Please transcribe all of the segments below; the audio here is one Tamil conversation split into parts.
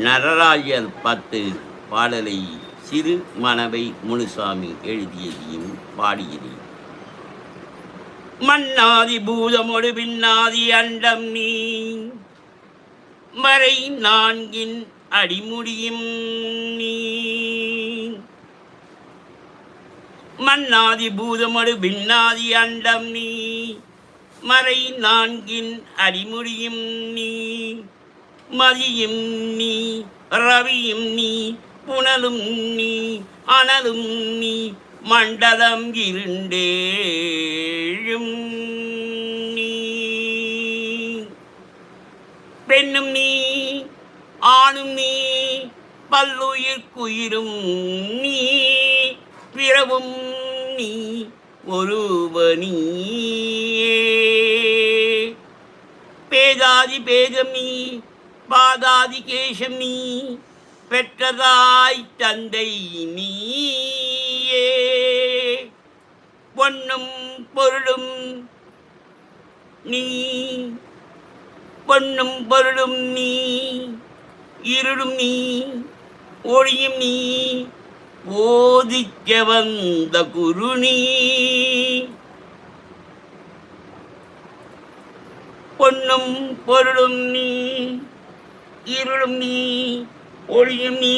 நடராஜர் 10 பாடலை சிறு மணவை முனுசாமி எழுதியதையும் பாடியதையும். மன்னாதி பூதமொடு பின்னாதி அண்டம் நீ மறை நான்கின் அடிமுடியும் நீ. மன்னாதி பூதமொடு பின்னாதி அண்டம் நீ மறை நான்கின் அடிமுடியும் நீ. மதியும் நீ ரவியும் நீ புனலும் நீ அனலும் நீ மண்டலம் இருண்டேழும் நீ. பெண்ணும் நீ ஆணும் நீ பல்லுயிர்க்குயிரும் நீ பிறவும் நீ ஒருவனியே. பேதாதி பேதம் நீ பாதாதி கேசம் நீ பெற்றதாய் தந்தை நீயே. பொன்னும் பொருளும் நீ பொன்னும் பொருளும் நீ இருளும் நீ ஒளியும் நீ போதிக்க வந்த குரு நீ. பொன்னும் பொருளும் நீ இருளும் நீ ஒளியும் நீ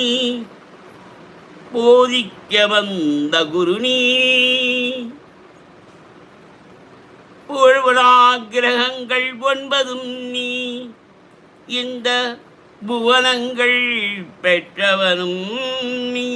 போதிக்க வந்த குரு நீ. புகழ்வனாகிரகங்கள் 9 நீ இந்த புவனங்கள் பெற்றவனும் நீ.